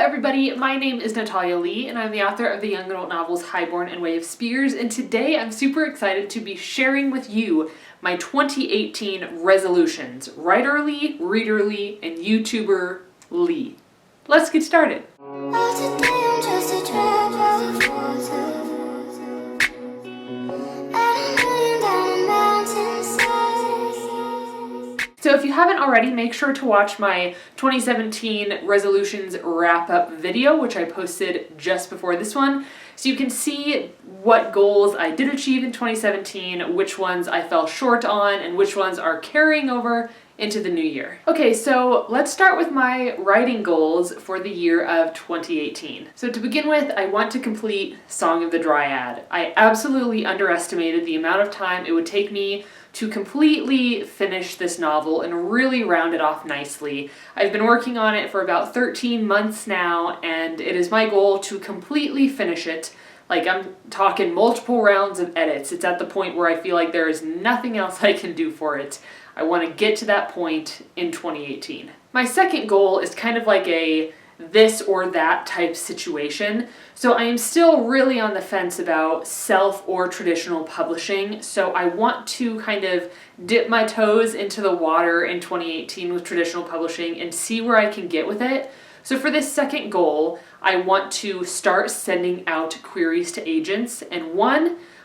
everybody, my name is Natalia Leigh and I'm the author of the young adult novels Highborn and Way of Spears, and today I'm super excited to be sharing with you my 2018 resolutions. Writerly, readerly, and YouTuber Leigh. Let's get started. So if you haven't already, make sure to watch my 2017 resolutions wrap-up video, which I posted just before this one, so you can see what goals I did achieve in 2017, which ones I fell short on, and which ones are carrying over into the new year. Okay, so let's start with my writing goals for the year of 2018. So to begin with, I want to complete Song of the Dryad. I absolutely underestimated the amount of time it would take me to completely finish this novel and really round it off nicely. I've been working on it for about 13 months now, and it is my goal to completely finish it. Like, I'm talking multiple rounds of edits. It's at the point where I feel like there is nothing else I can do for it. I want to get to that point in 2018. My second goal is kind of like a this or that type situation. So I am still really on the fence about self or traditional publishing. So I want to kind of dip my toes into the water in 2018 with traditional publishing and see where I can get with it. So for this second goal, I want to start sending out queries to agents and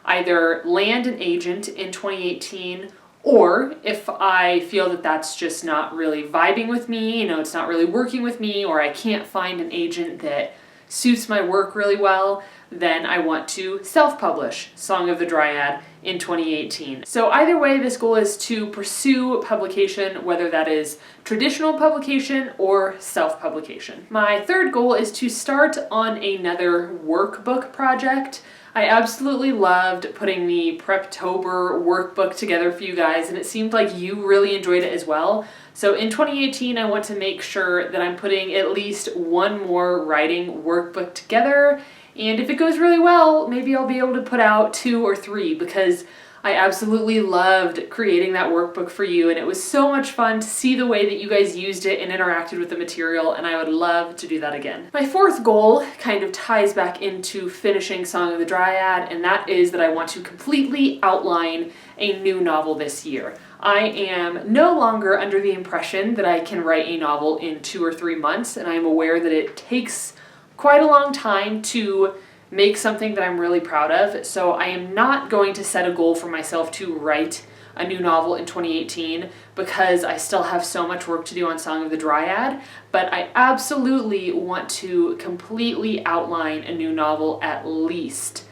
either land an agent in 2018, or if I feel that that's just not really vibing with me, it's not really working with me, or I can't find an agent that suits my work really well, then I want to self-publish Song of the Dryad in 2018. So either way, this goal is to pursue publication, whether that is traditional publication or self-publication. My third goal is to start on another workbook project. I absolutely loved putting the Preptober workbook together for you guys, and it seemed like you really enjoyed it as well. So in 2018, I want to make sure that I'm putting at least one more writing workbook together, and if it goes really well, maybe I'll be able to put out 2 or 3, because I absolutely loved creating that workbook for you, and it was so much fun to see the way that you guys used it and interacted with the material, and I would love to do that again. My fourth goal kind of ties back into finishing Song of the Dryad, and that is that I want to completely outline a new novel this year. I am no longer under the impression that I can write a novel in 2 or 3 months, and I am aware that it takes quite a long time to make something that I'm really proud of, so I am not going to set a goal for myself to write a new novel in 2018 because I still have so much work to do on Song of the Dryad, but I absolutely want to completely outline a new novel at least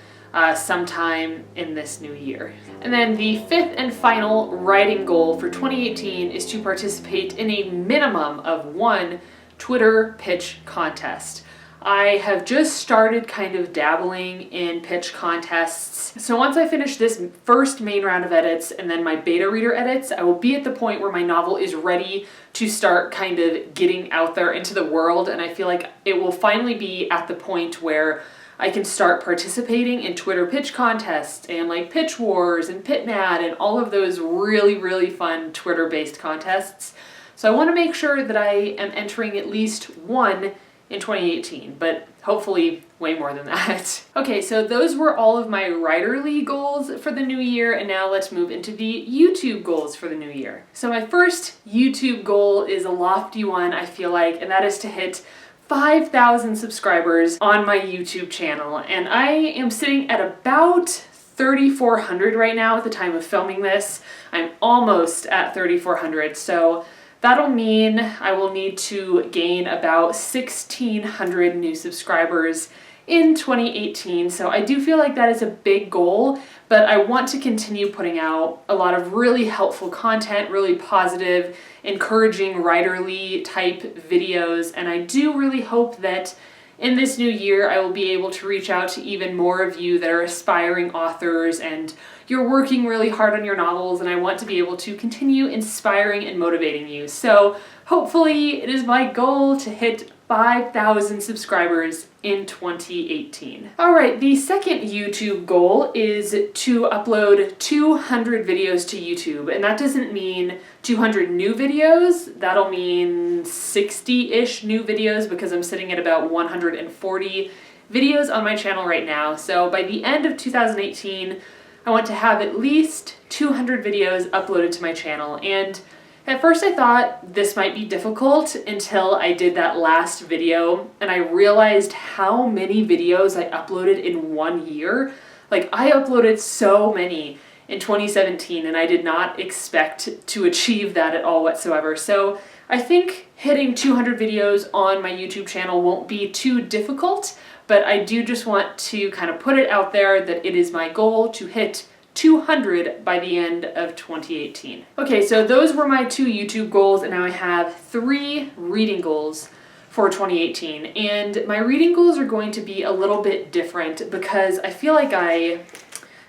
sometime in this new year. And then the fifth and final writing goal for 2018 is to participate in a minimum of 1 Twitter pitch contest. I have just started kind of dabbling in pitch contests. So once I finish this first main round of edits and then my beta reader edits, I will be at the point where my novel is ready to start kind of getting out there into the world, and I feel like it will finally be at the point where I can start participating in Twitter pitch contests and like Pitch Wars and PitMad and all of those really, really fun Twitter-based contests. So I want to make sure that I am entering at least 1 in 2018, but hopefully way more than that. Okay, so those were all of my writerly goals for the new year, and now let's move into the YouTube goals for the new year. So my first YouTube goal is a lofty one, I feel like, and that is to hit 5,000 subscribers on my YouTube channel, and I am sitting at about 3,400 right now at the time of filming this. I'm almost at 3,400, so that'll mean I will need to gain about 1,600 new subscribers in 2018, so I do feel like that is a big goal, but I want to continue putting out a lot of really helpful content, really positive, encouraging, writerly type videos, and I do really hope that in this new year I will be able to reach out to even more of you that are aspiring authors and you're working really hard on your novels, and I want to be able to continue inspiring and motivating you. So hopefully it is my goal to hit 5,000 subscribers in 2018. Alright, the second YouTube goal is to upload 200 videos to YouTube, and that doesn't mean 200 new videos, that'll mean 60-ish new videos because I'm sitting at about 140 videos on my channel right now. So by the end of 2018, I want to have at least 200 videos uploaded to my channel, and at first I thought this might be difficult until I did that last video and I realized how many videos I uploaded in 1 year. Like, I uploaded so many in 2017 and I did not expect to achieve that at all whatsoever. So I think hitting 200 videos on my YouTube channel won't be too difficult, but I do just want to kind of put it out there that it is my goal to hit 200 by the end of 2018. Okay, so those were my 2 YouTube goals, and now I have 3 reading goals for 2018. And my reading goals are going to be a little bit different because I feel like I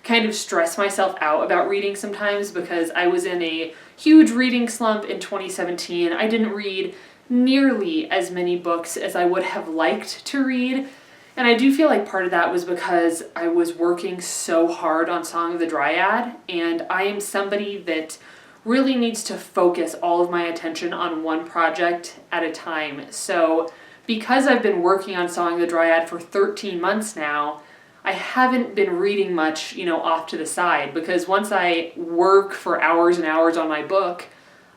kind of stress myself out about reading sometimes because I was in a huge reading slump in 2017. I didn't read nearly as many books as I would have liked to read. And I do feel like part of that was because I was working so hard on Song of the Dryad, and I am somebody that really needs to focus all of my attention on one project at a time. So because I've been working on Song of the Dryad for 13 months now, I haven't been reading much, off to the side, because once I work for hours and hours on my book,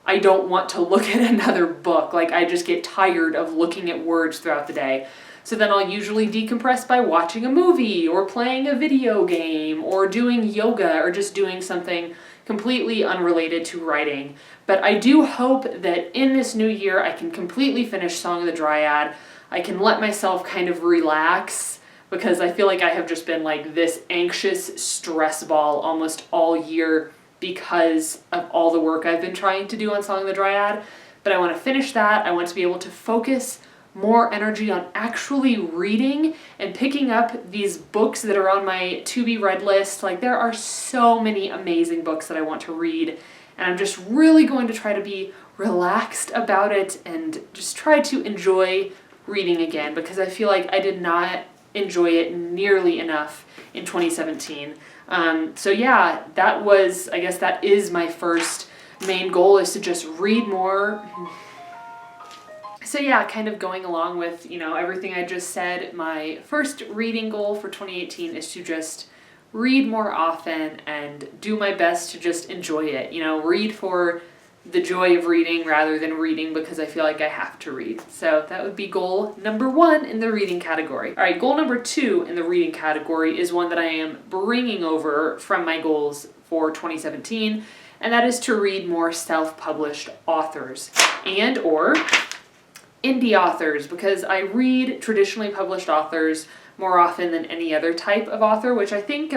I don't want to look at another book. Like, I just get tired of looking at words throughout the day. So then I'll usually decompress by watching a movie or playing a video game or doing yoga or just doing something completely unrelated to writing. But I do hope that in this new year I can completely finish Song of the Dryad. I can let myself kind of relax because I feel like I have just been like this anxious stress ball almost all year because of all the work I've been trying to do on Song of the Dryad. But I want to finish that. I want to be able to focus more energy on actually reading and picking up these books that are on my to-be-read list. Like, there are so many amazing books that I want to read, and I'm just really going to try to be relaxed about it and just try to enjoy reading again, because I feel like I did not enjoy it nearly enough in 2017. So yeah, I guess that is my first main goal, is to just read more. So yeah, kind of going along with, everything I just said, my first reading goal for 2018 is to just read more often and do my best to just enjoy it. Read for the joy of reading rather than reading because I feel like I have to read. So that would be goal number 1 in the reading category. All right, goal number 2 in the reading category is one that I am bringing over from my goals for 2017, and that is to read more self-published authors or indie authors, because I read traditionally published authors more often than any other type of author, which I think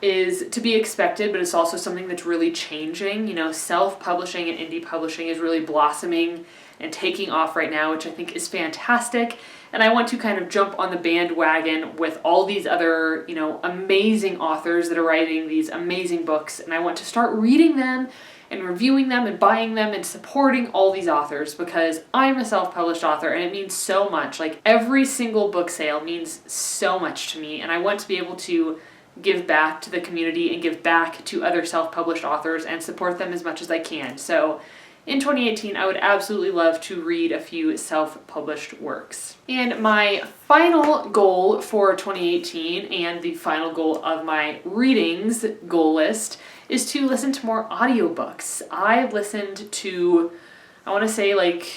is to be expected, but it's also something that's really changing. Self-publishing and indie publishing is really blossoming and taking off right now, which I think is fantastic. And I want to kind of jump on the bandwagon with all these other, amazing authors that are writing these amazing books, and I want to start reading them and reviewing them and buying them and supporting all these authors, because I'm a self-published author and it means so much. Like, every single book sale means so much to me, and I want to be able to give back to the community and give back to other self-published authors and support them as much as I can. So in 2018, I would absolutely love to read a few self-published works. And my final goal for 2018, and the final goal of my readings goal list, is to listen to more audiobooks. I've listened to, I want to say like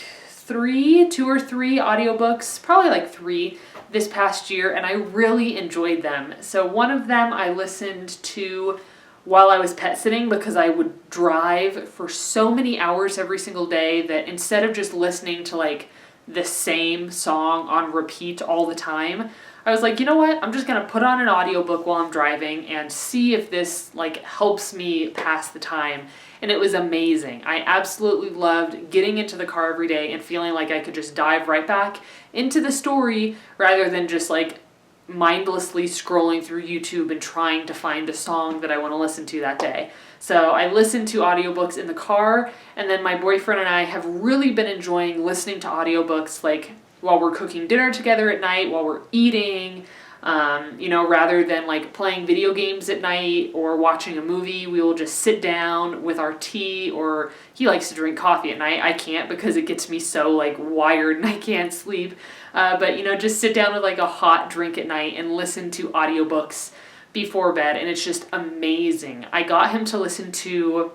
2 or 3 audiobooks, probably like 3 this past year, and I really enjoyed them. So one of them I listened to while I was pet sitting, because I would drive for so many hours every single day that instead of just listening to like the same song on repeat all the time, I was like, you know what? I'm just going to put on an audiobook while I'm driving and see if this like helps me pass the time. And it was amazing. I absolutely loved getting into the car every day and feeling like I could just dive right back into the story rather than just like mindlessly scrolling through YouTube and trying to find a song that I want to listen to that day. So I listen to audiobooks in the car, and then my boyfriend and I have really been enjoying listening to audiobooks like while we're cooking dinner together at night, while we're eating, rather than like playing video games at night or watching a movie. We will just sit down with our tea, or he likes to drink coffee at night. I can't because it gets me so like wired and I can't sleep. But just sit down with like a hot drink at night and listen to audiobooks before bed, and it's just amazing. I got him to listen to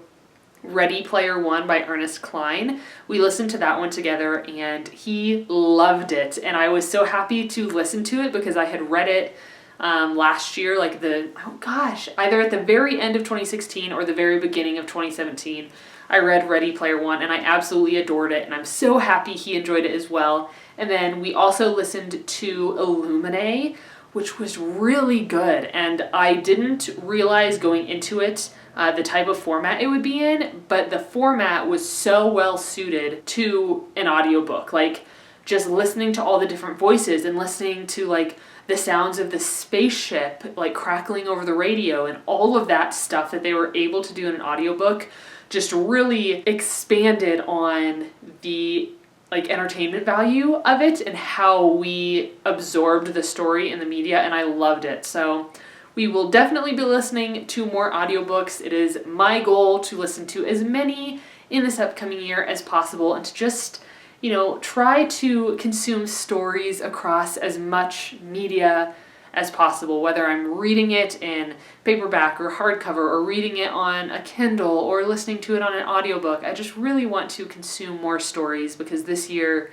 Ready Player One by Ernest Cline. We listened to that one together and he loved it, and I was so happy to listen to it because I had read it last year, like either at the very end of 2016 or the very beginning of 2017. I read Ready Player One and I absolutely adored it, and I'm so happy he enjoyed it as well. And then we also listened to Illuminae, which was really good, and I didn't realize going into it the type of format it would be in, but the format was so well suited to an audiobook. Like just listening to all the different voices and listening to like the sounds of the spaceship like crackling over the radio and all of that stuff that they were able to do in an audiobook just really expanded on the like entertainment value of it and how we absorbed the story in the media, and I loved it. So we will definitely be listening to more audiobooks. It is my goal to listen to as many in this upcoming year as possible, and to just, try to consume stories across as much media as possible, whether I'm reading it in paperback or hardcover, or reading it on a Kindle, or listening to it on an audiobook. I just really want to consume more stories, because this year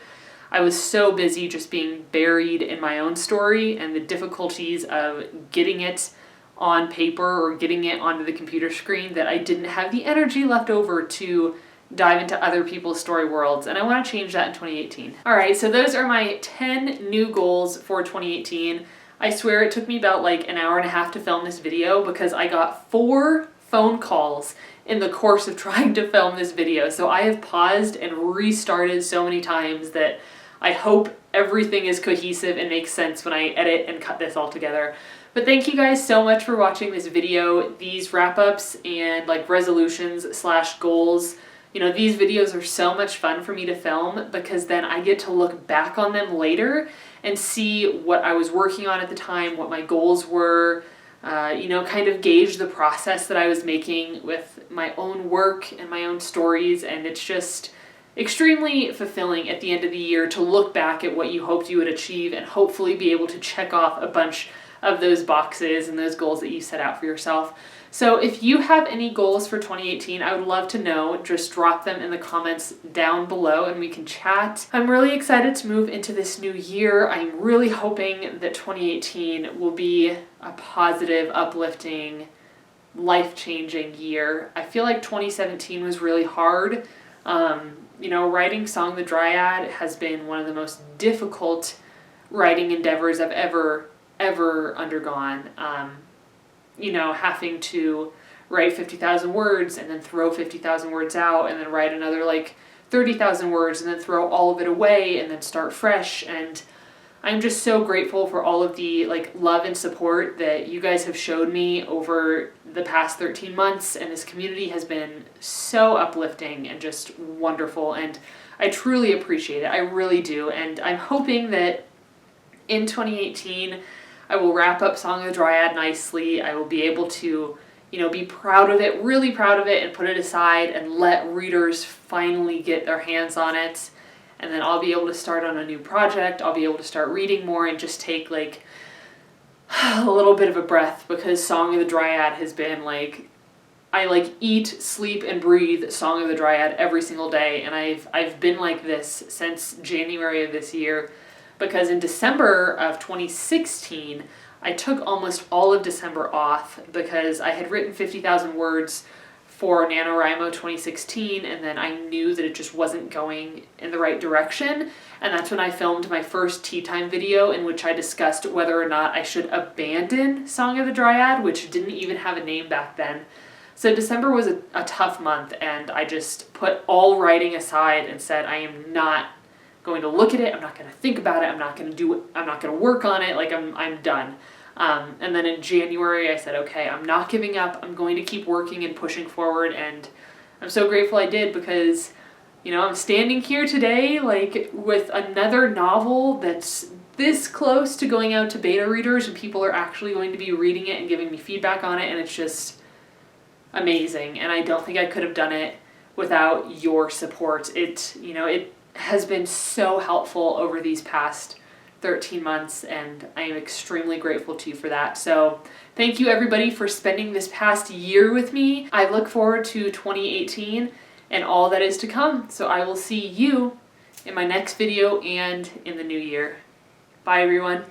I was so busy just being buried in my own story and the difficulties of getting it on paper or getting it onto the computer screen that I didn't have the energy left over to dive into other people's story worlds, and I want to change that in 2018. Alright, so those are my 10 new goals for 2018. I swear it took me about like an hour and a half to film this video because I got 4 phone calls in the course of trying to film this video. So I have paused and restarted so many times that I hope everything is cohesive and makes sense when I edit and cut this all together. But thank you guys so much for watching this video. These wrap-ups and like resolutions/goals, these videos are so much fun for me to film because then I get to look back on them later and see what I was working on at the time, what my goals were, kind of gauge the process that I was making with my own work and my own stories, and it's just extremely fulfilling at the end of the year to look back at what you hoped you would achieve and hopefully be able to check off a bunch of those boxes and those goals that you set out for yourself. So if you have any goals for 2018, I would love to know. Just drop them in the comments down below and we can chat. I'm really excited to move into this new year. I'm really hoping that 2018 will be a positive, uplifting, life-changing year. I feel like 2017 was really hard. Writing Song the Dryad has been one of the most difficult writing endeavors I've ever undergone. Having to write 50,000 words and then throw 50,000 words out and then write another like 30,000 words and then throw all of it away and then start fresh. And I'm just so grateful for all of the like love and support that you guys have showed me over the past 13 months, and this community has been so uplifting and just wonderful, and I truly appreciate it. I really do, and I'm hoping that in 2018 I will wrap up Song of the Dryad nicely. I will be able to, be proud of it, really proud of it, and put it aside and let readers finally get their hands on it. And then I'll be able to start on a new project. I'll be able to start reading more and just take like a little bit of a breath, because Song of the Dryad has been like, I like eat, sleep, and breathe Song of the Dryad every single day. And I've been like this since January of this year. Because in December of 2016, I took almost all of December off because I had written 50,000 words for NaNoWriMo 2016, and then I knew that it just wasn't going in the right direction. And that's when I filmed my first tea time video, in which I discussed whether or not I should abandon Song of the Dryad, which didn't even have a name back then. So December was a tough month, and I just put all writing aside and said I am not going to look at it. I'm not going to think about it. I'm not going to work on it. Like I'm done. And then in January I said, okay, I'm not giving up. I'm going to keep working and pushing forward. And I'm so grateful I did, because, you know, I'm standing here today like with another novel that's this close to going out to beta readers, and people are actually going to be reading it and giving me feedback on it, and it's just amazing. And I don't think I could have done it without your support. It has been so helpful over these past 13 months, and I am extremely grateful to you for that. So thank you everybody for spending this past year with me. I look forward to 2018 and all that is to come. So I will see you in my next video and in the new year. Bye everyone.